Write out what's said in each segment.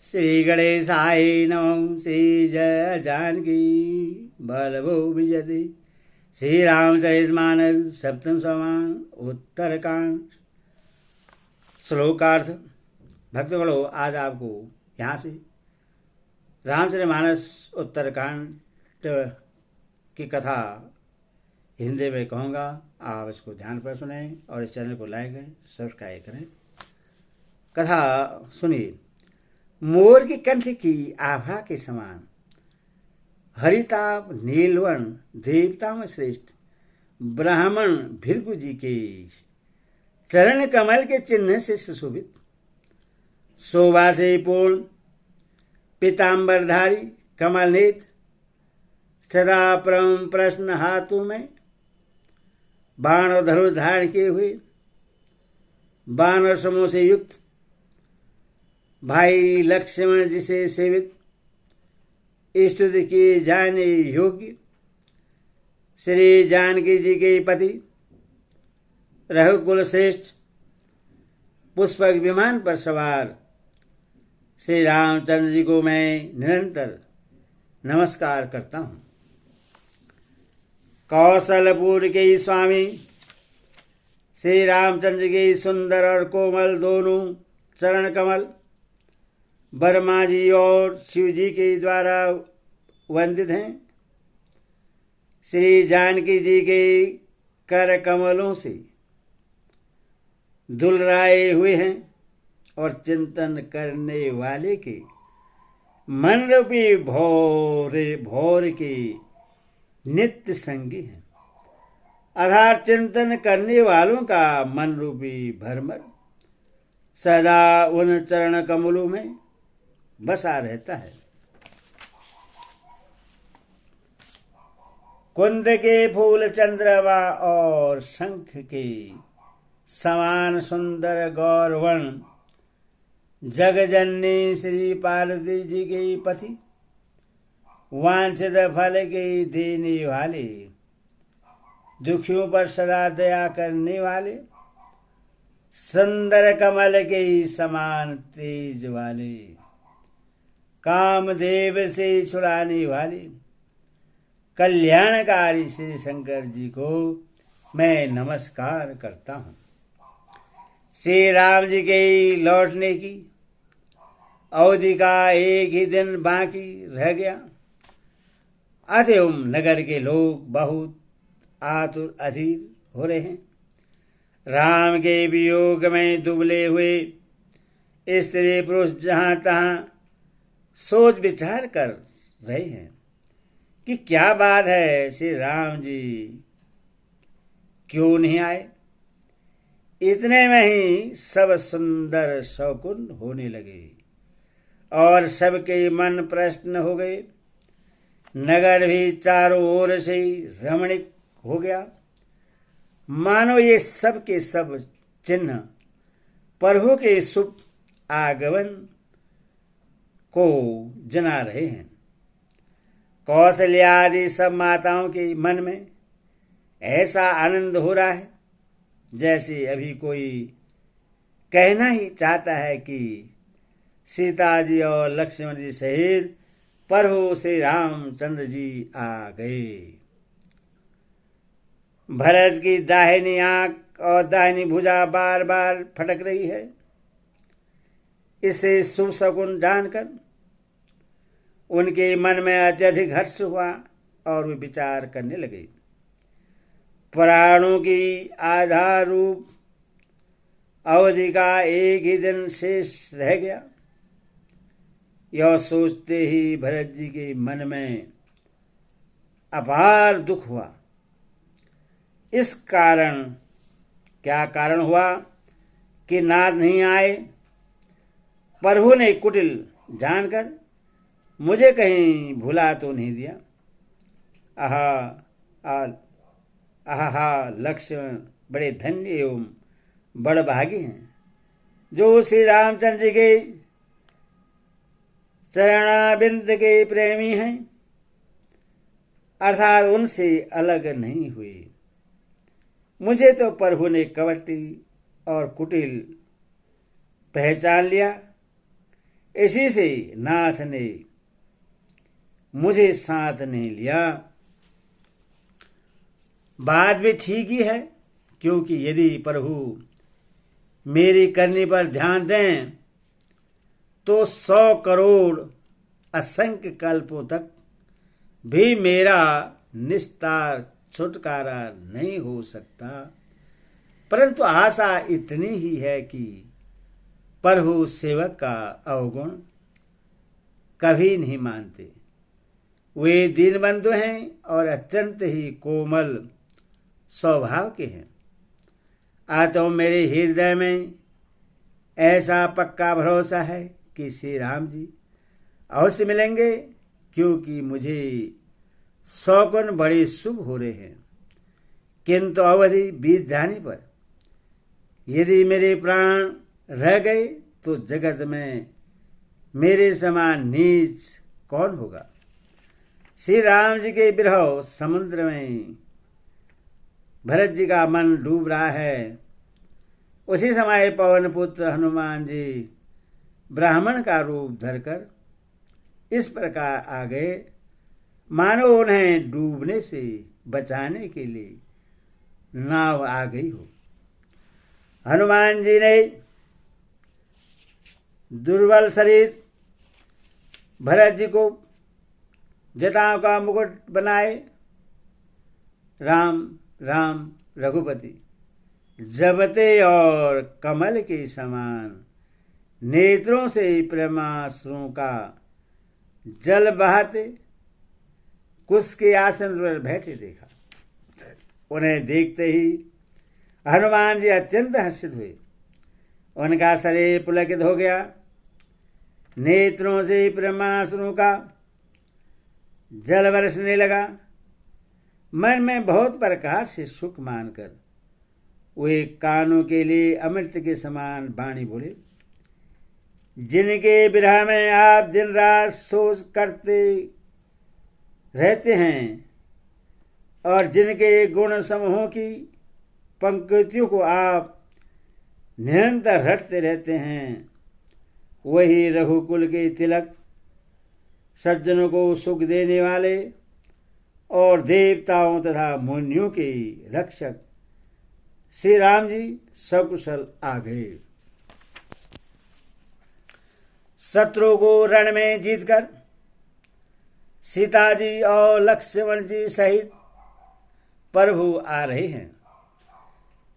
श्री गणेशाय नमः। श्री जय जानकी बलभो विजयते। श्री रामचरितमानस सप्तम समान उत्तरकांड। श्लोकार्थ। भक्तगणों, आज आपको यहाँ से रामचरितमानस उत्तरकांड की कथा हिंदी में कहूँगा। आप इसको ध्यान पर सुने और इस चैनल को लाइक करें, सब्सक्राइब करें। कथा सुनिए। मोर की कंठ की आभा के समान, हरिताभ नीलवर्ण, देवता में श्रेष्ठ ब्राह्मण भृगु जी के चरण कमल के चिन्ह से सुशोभित, शोभा से पूर्ण पीताम्बरधारी कमल नेत्र, सदा परम प्रश्न हाथों में बाण और धनुष धारण किए हुए, बानर समूह से युक्त भाई लक्ष्मण जी से सेवित, स्तुति किए जाने योग्य श्री जानकी जी के पति, रघुकुल श्रेष्ठ पुष्पक विमान पर सवार श्री रामचंद्र जी को मैं निरंतर नमस्कार करता हूँ। कौशलपुर के स्वामी श्री रामचंद्र के सुंदर और कोमल दोनों चरण कमल ब्रह्मा जी और शिव जी के द्वारा वंदित हैं। श्री जानकी जी के कर कमलों से दुलराए हुए हैं और चिंतन करने वाले के मन रूपी भौर के नित्य संगी हैं। आधार चिंतन करने वालों का मन रूपी भरमर सदा उन चरण कमलों में बसा रहता है। कुंद के फूल चंद्रमा और शंख के समान सुंदर गौरवर्ण जगजननी श्री पार्वती जी के पति, वांछित फल के देने वाले, दुखियों पर सदा दया करने वाले, सुंदर कमल के समान तेज वाले, कामदेव से छुड़ाने वाले कल्याणकारी श्री शंकर जी को मैं नमस्कार करता हूँ। श्री राम जी के लौटने की अवधि का एक ही दिन बाकी रह गया। अतएव नगर के लोग बहुत आतुर अधीर हो रहे हैं। राम के वियोग में दुबले हुए स्त्री पुरुष जहाँ तहाँ सोच विचार कर रहे हैं कि क्या बात है, श्री राम जी क्यों नहीं आए। इतने में ही सब सुंदर शौकुन होने लगे और सबके मन प्रसन्न हो गए। नगर भी चारों ओर से रमणीक हो गया, मानो ये सब के सब चिन्ह प्रभु के शुभ आगमन को जना रहे हैं। कौशल्या आदि सब माताओं के मन में ऐसा आनंद हो रहा है जैसे अभी कोई कहना ही चाहता है कि सीता जी और लक्ष्मण जी सहित प्रभु श्री रामचंद्र जी आ गए। भरत की दाहिनी आंख और दाहिनी भुजा बार बार फटक रही है। इसे शुभ शकुन जानकर उनके मन में अत्यधिक हर्ष हुआ और वे विचार करने लगे। प्राणों की आधार रूप अवधि का एक ही दिन शेष रह गया। यह सोचते ही भरत जी के मन में अपार दुख हुआ। इस कारण क्या कारण हुआ कि नाथ नहीं आए। प्रभु ने कुटिल जानकर मुझे कहीं भुला तो नहीं दिया। आहा लक्ष्मण बड़े धन्य एवं बड़भागी हैं जो श्री रामचंद्र जी के चरणाबिंद के प्रेमी हैं, अर्थात उनसे अलग नहीं हुए। मुझे तो प्रभु ने कवटी और कुटिल पहचान लिया, इसी से नाथ ने मुझे साथ नहीं लिया। बात भी ठीक ही है, क्योंकि यदि प्रभु मेरी करनी पर ध्यान दें तो 100 करोड़ असंख्य कल्पों तक भी मेरा निस्तार छुटकारा नहीं हो सकता। परंतु आशा इतनी ही है कि प्रभु सेवक का अवगुण कभी नहीं मानते। वे दीनबंधु हैं और अत्यंत ही कोमल स्वभाव के हैं। तो मेरे हृदय में ऐसा पक्का भरोसा है कि श्री राम जी अवश्य मिलेंगे, क्योंकि मुझे 100 गुण बड़े शुभ हो रहे हैं। किंतु अवधि बीत जाने पर यदि मेरे प्राण रह गए तो जगत में मेरे समान नीच कौन होगा। श्री राम जी के विरह समुद्र में भरत जी का मन डूब रहा है। उसी समय पवन पुत्र हनुमान जी ब्राह्मण का रूप धरकर इस प्रकार आ गए मानो उन्हें डूबने से बचाने के लिए नाव आ गई हो। हनुमान जी ने दुर्बल शरीर भरत जी को जटाओं का मुकुट बनाए। राम राम रघुपति जबते और कमल के समान नेत्रों से प्रेमाश्रुओं का जल बहाते कुश के आसन पर बैठे देखा। उन्हें देखते ही हनुमान जी अत्यंत हर्षित हुए। उनका शरीर पुलकित हो गया। नेत्रों से प्रेमाश्रुओं का जल बरसने लगा। मन में बहुत प्रकार से सुख मानकर वे कानों के लिए अमृत के समान वाणी बोले। जिनके विरह में आप दिन रात सोच करते रहते हैं और जिनके गुण समूहों की पंक्तियों को आप निरंतर रटते रहते हैं, वही रघुकुल के तिलक, सज्जनों को सुख देने वाले और देवताओं तथा मुनियों के रक्षक श्री राम जी सकुशल आ गए। शत्रु को रण में जीतकर सीता जी और लक्ष्मण जी सहित प्रभु आ रहे हैं।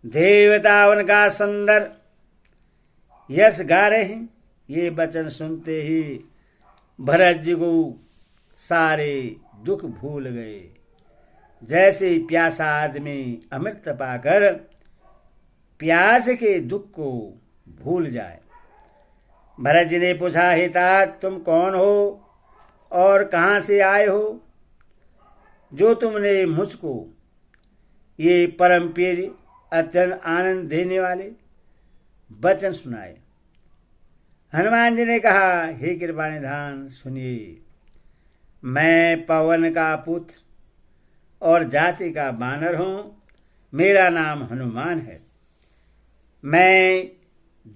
देवता उनका सुंदर यश गा रहे हैं। ये वचन सुनते ही भरत जी को सारे दुख भूल गए। जैसे प्यासा आदमी अमृत पाकर प्यास के दुख को भूल जाए। भरत जी ने पूछा, हे तात, तुम कौन हो और कहाँ से आए हो, जो तुमने मुझको ये परम प्रिय अत्यंत आनंद देने वाले वचन सुनाए। हनुमान जी ने कहा, हे कृपानिधान, सुनिए। मैं पवन का पुत्र और जाति का बानर हूँ। मेरा नाम हनुमान है। मैं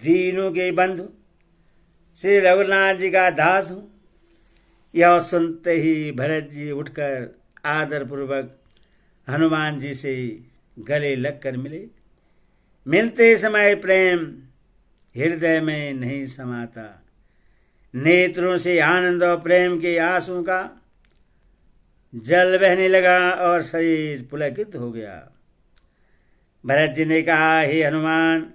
दीनों के बंधु श्री रघुनाथ जी का दास हूँ। यह सुनते ही भरत जी उठकर आदरपूर्वक हनुमान जी से गले लगकर मिले। मिलते समय प्रेम हृदय में नहीं समाता। नेत्रों से आनंद और प्रेम के आंसू का जल बहने लगा और शरीर पुलकित हो गया। भरत जी ने कहा, हे हनुमान,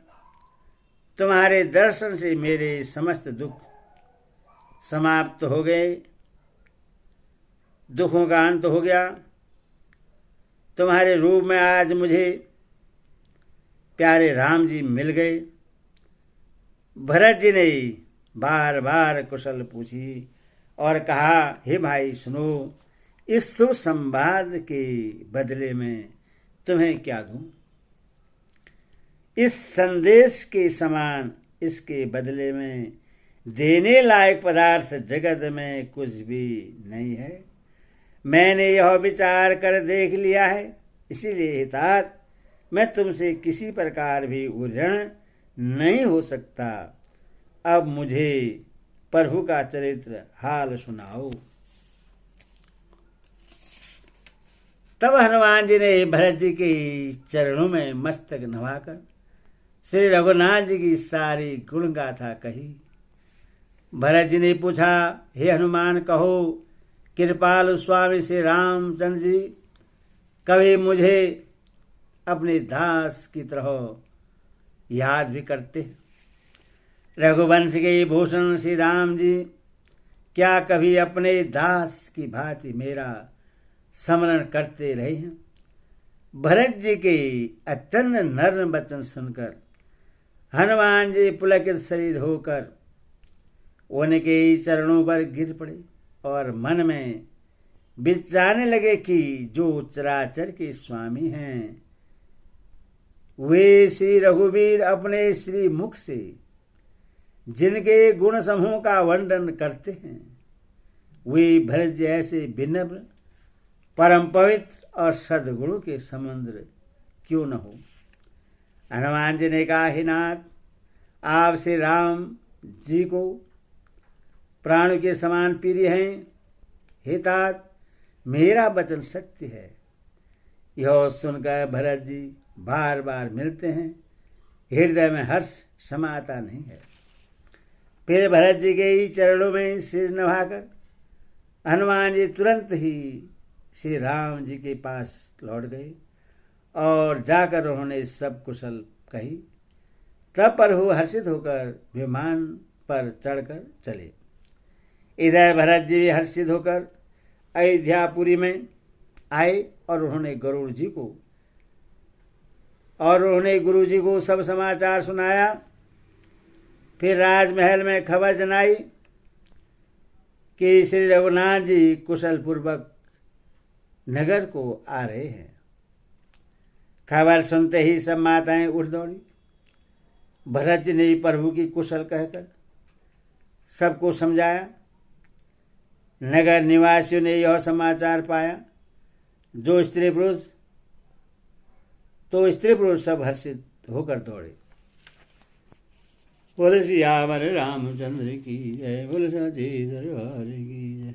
तुम्हारे दर्शन से मेरे समस्त दुख समाप्त हो गए। दुखों का अंत हो गया। तुम्हारे रूप में आज मुझे प्यारे राम जी मिल गए। भरत जी ने बार बार कुशल पूछी और कहा, हे भाई सुनो, इस शुभ संवाद के बदले में तुम्हें क्या दूं? इस संदेश के समान इसके बदले में देने लायक पदार्थ जगत में कुछ भी नहीं है। मैंने यह विचार कर देख लिया है। इसीलिए हितात, मैं तुमसे किसी प्रकार भी ऋण नहीं हो सकता। अब मुझे प्रभु का चरित्र हाल सुनाओ। तब हनुमान जी ने भरत जी के चरणों में मस्तक नवाकर श्री रघुनाथ जी की सारी गुण गाथा कही। भरत जी ने पूछा, हे हनुमान, कहो कृपालु स्वामी श्री रामचंद्र जी कभी मुझे अपने दास की तरह याद भी करते हैं? रघुवंश के भूषण श्री राम जी क्या कभी अपने दास की भांति मेरा स्मरण करते रहे हैं? भरत जी के अत्यंत नर्म वचन सुनकर हनुमान जी पुलकित शरीर होकर उनके चरणों पर गिर पड़े और मन में विचारने लगे कि जो चराचर के स्वामी हैं वे श्री रघुवीर अपने श्री मुख से जिनके गुण समूह का वर्णन करते हैं वे भरत जैसे विनम्र परम पवित्र और सद्गुणों के समुद्र क्यों न हो। हनुमान जी ने कहा, हे नाथ, आप श्री राम जी को प्राणों के समान प्रिय हैं। हे तात, मेरा वचन सत्य है। यह सुनकर भरत जी बार बार मिलते हैं, हृदय में हर्ष समाता नहीं है। फिर भरत जी के ही चरणों में सिर नभाकर हनुमान जी तुरंत ही श्री राम जी के पास लौट गए और जाकर उन्होंने सब कुशल कही। तब प्रभु हर्षित होकर विमान पर चढ़कर चले। इधर भरत जी भी हर्षित होकर अयोध्यापुरी में आए और उन्होंने गुरु जी को सब समाचार सुनाया। फिर राजमहल में खबर जनाई कि श्री रघुनाथ जी कुशल पूर्वक नगर को आ रहे हैं। खबर सुनते ही सब माताएं उठ दौड़ी। भरत जी ने प्रभु की कुशल कहकर सबको समझाया। नगर निवासियों ने यह समाचार पाया जो स्त्री पुरुष सब हर्षित होकर दौड़े। बोले सियावर रामचंद्र की जय, बोले सच्चे दरबार की जय।